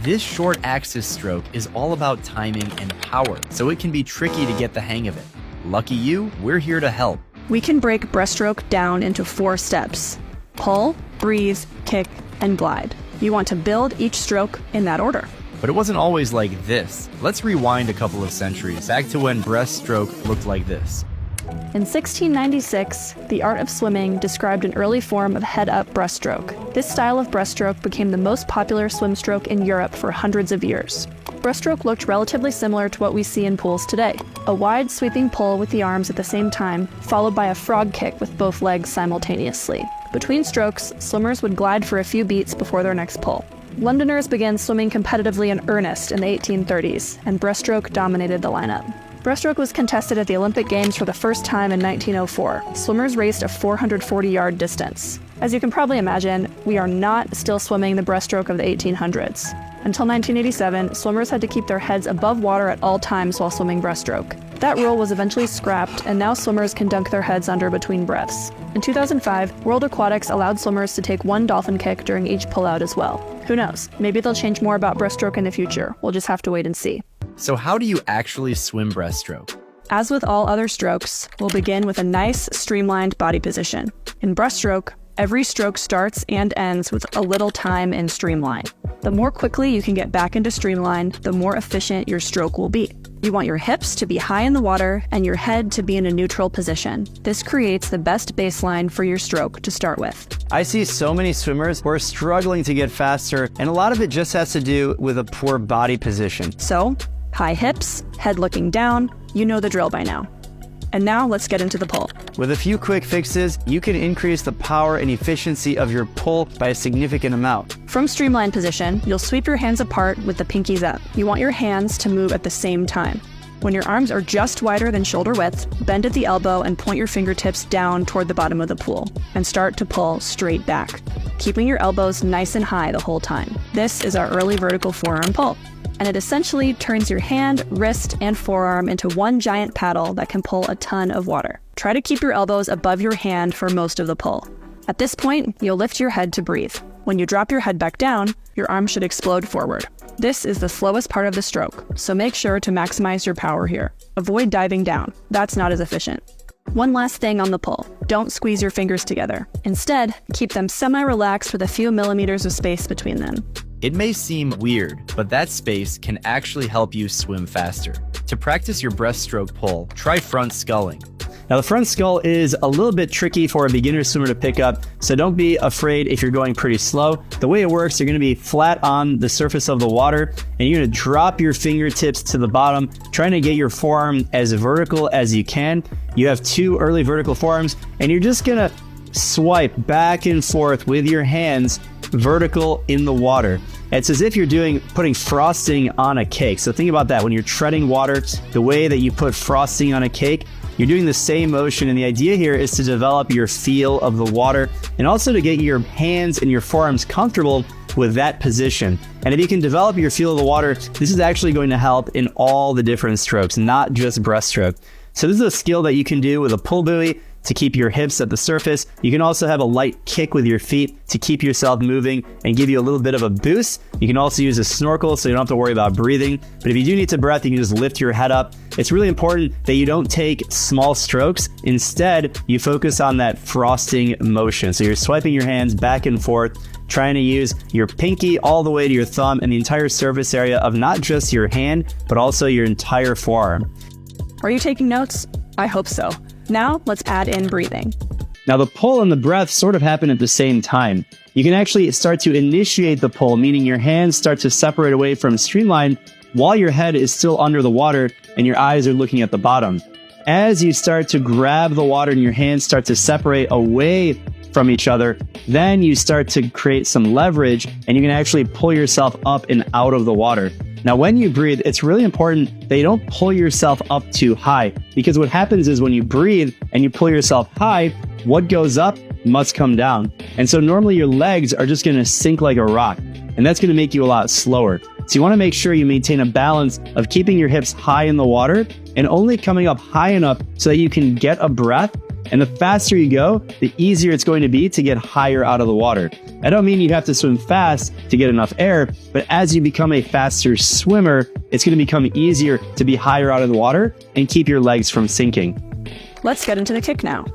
This short axis stroke is all about timing and power, so it can be tricky to get the hang of it. Lucky you, we're here to help. We can break breaststroke down into 4 steps: pull, breathe, kick, and glide. You want to build each stroke in that order. But it wasn't always like this. Let's rewind a couple of centuries, back to when breaststroke looked like this. In 1696, the art of swimming described an early form of head-up breaststroke. This style of breaststroke became the most popular swim stroke in Europe for hundreds of years. Breaststroke looked relatively similar to what we see in pools today: a wide sweeping pull with the arms at the same time, followed by a frog kick with both legs simultaneously. Between strokes, swimmers would glide for a few beats before their next pull. Londoners began swimming competitively in earnest in the 1830s, and breaststroke dominated the lineup. Breaststroke was contested at the Olympic Games for the first time in 1904. Swimmers raced a 440-yard distance. As you can probably imagine, we are not still swimming the breaststroke of the 1800s. Until 1987, swimmers had to keep their heads above water at all times while swimming breaststroke. That rule was eventually scrapped, and now swimmers can dunk their heads under between breaths. In 2005, World Aquatics allowed swimmers to take 1 dolphin kick during each pullout as well. Who knows? Maybe they'll change more about breaststroke in the future. We'll just have to wait and see. So how do you actually swim breaststroke? As with all other strokes, we'll begin with a nice, streamlined body position. In breaststroke, every stroke starts and ends with a little time in streamline. The more quickly you can get back into streamline, the more efficient your stroke will be. You want your hips to be high in the water and your head to be in a neutral position. This creates the best baseline for your stroke to start with. I see so many swimmers who are struggling to get faster, and a lot of it just has to do with a poor body position. So, high hips, head looking down, you know the drill by now. And now let's get into the pull. With a few quick fixes, you can increase the power and efficiency of your pull by a significant amount. From streamline position, you'll sweep your hands apart with the pinkies up. You want your hands to move at the same time. When your arms are just wider than shoulder width, bend at the elbow and point your fingertips down toward the bottom of the pool, and start to pull straight back, keeping your elbows nice and high the whole time. This is our early vertical forearm pull, and it essentially turns your hand, wrist, and forearm into one giant paddle that can pull a ton of water. Try to keep your elbows above your hand for most of the pull. At this point, you'll lift your head to breathe. When you drop your head back down, your arm should explode forward. This is the slowest part of the stroke, so make sure to maximize your power here. Avoid diving down. That's not as efficient. One last thing on the pull. Don't squeeze your fingers together. Instead, keep them semi-relaxed with a few millimeters of space between them. It may seem weird, but that space can actually help you swim faster. To practice your breaststroke pull, try front sculling. Now, the front scull is a little bit tricky for a beginner swimmer to pick up, so don't be afraid if you're going pretty slow. The way it works, you're going to be flat on the surface of the water, and you're going to drop your fingertips to the bottom, trying to get your forearm as vertical as you can. You have 2 early vertical forearms, and you're just going to swipe back and forth with your hands vertical in the water. It's as if you're putting frosting on a cake. So think about that. When you're treading water, the way that you put frosting on a cake, you're doing the same motion. And the idea here is to develop your feel of the water and also to get your hands and your forearms comfortable with that position. And if you can develop your feel of the water, this is actually going to help in all the different strokes, not just breaststroke. So this is a skill that you can do with a pull buoy to keep your hips at the surface. You can also have a light kick with your feet to keep yourself moving and give you a little bit of a boost. You can also use a snorkel so you don't have to worry about breathing. But if you do need to breath, you can just lift your head up. It's really important that you don't take small strokes. Instead, you focus on that frosting motion. So you're swiping your hands back and forth, trying to use your pinky all the way to your thumb and the entire surface area of not just your hand, but also your entire forearm. Are you taking notes? I hope so. Now, let's add in breathing. Now, the pull and the breath sort of happen at the same time. You can actually start to initiate the pull, meaning your hands start to separate away from streamline while your head is still under the water and your eyes are looking at the bottom. As you start to grab the water and your hands start to separate away from each other, then you start to create some leverage and you can actually pull yourself up and out of the water. Now, when you breathe, it's really important that you don't pull yourself up too high, because what happens is when you breathe and you pull yourself high, what goes up must come down. And so normally your legs are just going to sink like a rock, and that's going to make you a lot slower. So you want to make sure you maintain a balance of keeping your hips high in the water and only coming up high enough so that you can get a breath, And the faster you go, the easier it's going to be to get higher out of the water. I don't mean you'd have to swim fast to get enough air, but as you become a faster swimmer, it's going to become easier to be higher out of the water and keep your legs from sinking. Let's get into the kick now.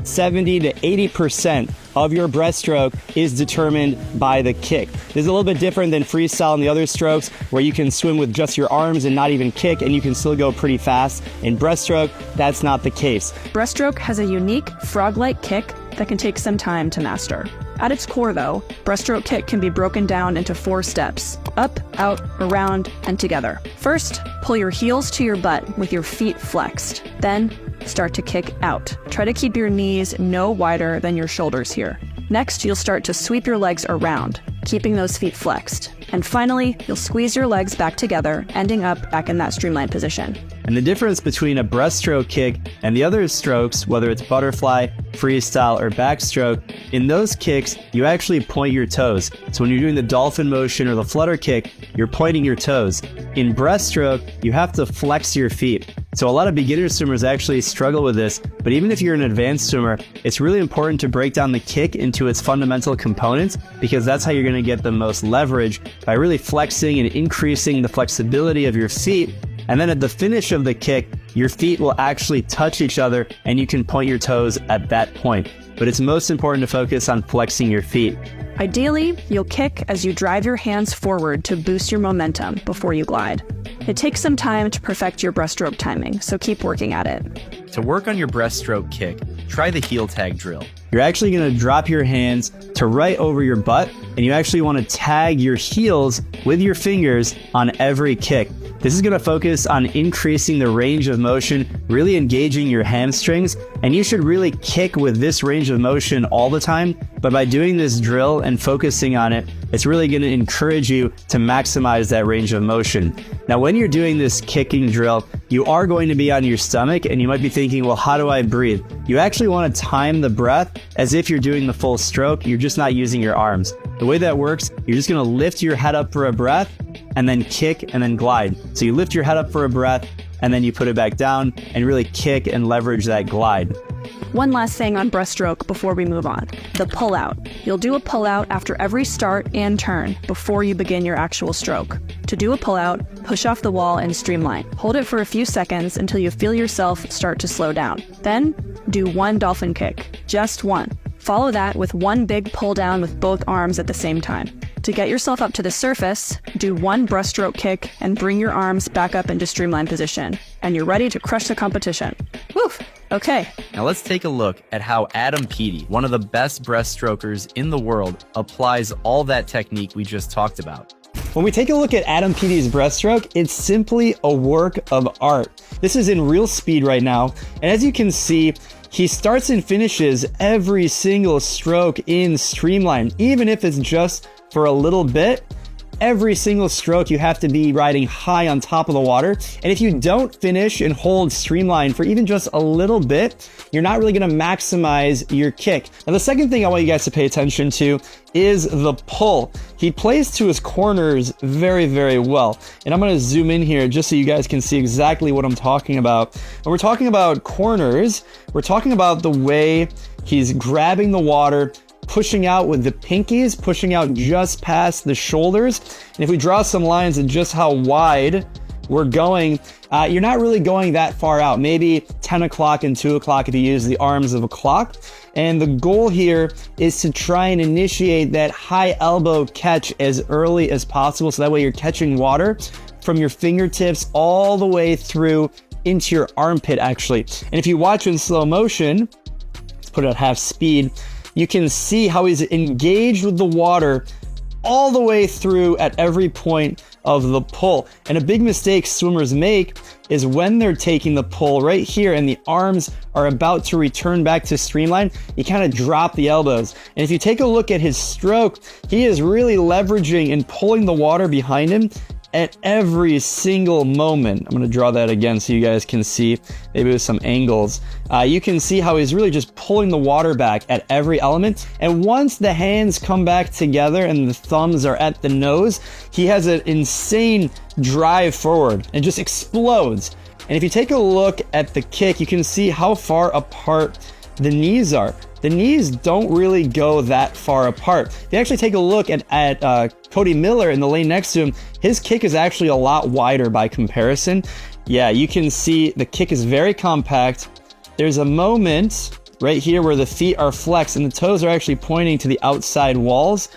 70 to 80% of your breaststroke is determined by the kick. This is a little bit different than freestyle and the other strokes where you can swim with just your arms and not even kick and you can still go pretty fast. In breaststroke, that's not the case. Breaststroke has a unique frog-like kick that can take some time to master. At its core though, breaststroke kick can be broken down into 4 steps: up, out, around, and together. First, pull your heels to your butt with your feet flexed. Then, start to kick out. Try to keep your knees no wider than your shoulders here. Next, you'll start to sweep your legs around, keeping those feet flexed. And finally, you'll squeeze your legs back together, ending up back in that streamlined position. And the difference between a breaststroke kick and the other strokes, whether it's butterfly, freestyle, or backstroke, in those kicks, you actually point your toes. So when you're doing the dolphin motion or the flutter kick, you're pointing your toes. In breaststroke, you have to flex your feet. So a lot of beginner swimmers actually struggle with this, but even if you're an advanced swimmer, it's really important to break down the kick into its fundamental components because that's how you're going to get the most leverage by really flexing and increasing the flexibility of your feet. And then at the finish of the kick, your feet will actually touch each other and you can point your toes at that point. But it's most important to focus on flexing your feet. Ideally, you'll kick as you drive your hands forward to boost your momentum before you glide. It takes some time to perfect your breaststroke timing, so keep working at it. To work on your breaststroke kick, try the heel tag drill. You're actually going to drop your hands to right over your butt, and you actually want to tag your heels with your fingers on every kick. This is going to focus on increasing the range of motion, really engaging your hamstrings, and you should really kick with this range of motion all the time. But by doing this drill and focusing on it, it's really going to encourage you to maximize that range of motion. Now, when you're doing this kicking drill, you are going to be on your stomach, and you might be thinking, well, how do I breathe? You actually want to time the breath as if you're doing the full stroke. You're just not using your arms. The way that works, you're just going to lift your head up for a breath and then kick and then glide. So you lift your head up for a breath and then you put it back down and really kick and leverage that glide. One last thing on breaststroke before we move on. The pull-out. You'll do a pull-out after every start and turn before you begin your actual stroke. To do a pull-out, push off the wall and streamline. Hold it for a few seconds until you feel yourself start to slow down. Then, do one dolphin kick. Just one. Follow that with one big pull down with both arms at the same time. To get yourself up to the surface, do one breaststroke kick and bring your arms back up into streamlined position. And you're ready to crush the competition. Woof! Okay. Now let's take a look at how Adam Peaty, one of the best breaststrokers in the world, applies all that technique we just talked about. When we take a look at Adam Peaty's breaststroke, it's simply a work of art. This is in real speed right now, and as you can see, he starts and finishes every single stroke in streamline, even if it's just for a little bit. Every single stroke, you have to be riding high on top of the water. And if you don't finish and hold streamline for even just a little bit, you're not really going to maximize your kick. Now, the second thing I want you guys to pay attention to is the pull. He plays to his corners very, very well. And I'm going to zoom in here just so you guys can see exactly what I'm talking about. When we're talking about corners, we're talking about the way he's grabbing the water, pushing out with the pinkies, pushing out just past the shoulders. And if we draw some lines at just how wide we're going, you're not really going that far out, maybe 10 o'clock and 2 o'clock if you use the arms of a clock. And the goal here is to try and initiate that high elbow catch as early as possible. So that way you're catching water from your fingertips all the way through into your armpit actually. And if you watch in slow motion, let's put it at half speed, you can see how he's engaged with the water all the way through at every point of the pull. And a big mistake swimmers make is when they're taking the pull right here and the arms are about to return back to streamline, you kind of drop the elbows. And if you take a look at his stroke, he is really leveraging and pulling the water behind him at every single moment. I'm going to draw that again so you guys can see, maybe with some angles. You can see how he's really just pulling the water back at every element. And once the hands come back together and the thumbs are at the nose, he has an insane drive forward and just explodes. And if you take a look at the kick, you can see how far apart the knees are. The knees don't really go that far apart. If you actually take a look at Cody Miller in the lane next to him, his kick is actually a lot wider by comparison. Yeah, you can see the kick is very compact. There's a moment right here where the feet are flexed and the toes are actually pointing to the outside walls,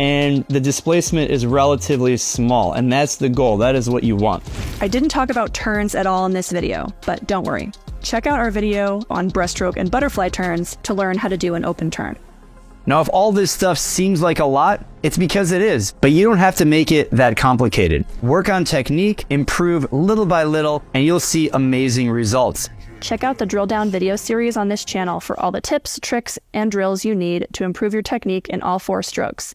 and the displacement is relatively small, and that's the goal. That is what you want. I didn't talk about turns at all in this video, but don't worry. Check out our video on breaststroke and butterfly turns to learn how to do an open turn. Now, if all this stuff seems like a lot, it's because it is, but you don't have to make it that complicated. Work on technique, improve little by little, and you'll see amazing results. Check out the drill down video series on this channel for all the tips, tricks, and drills you need to improve your technique in all 4 strokes.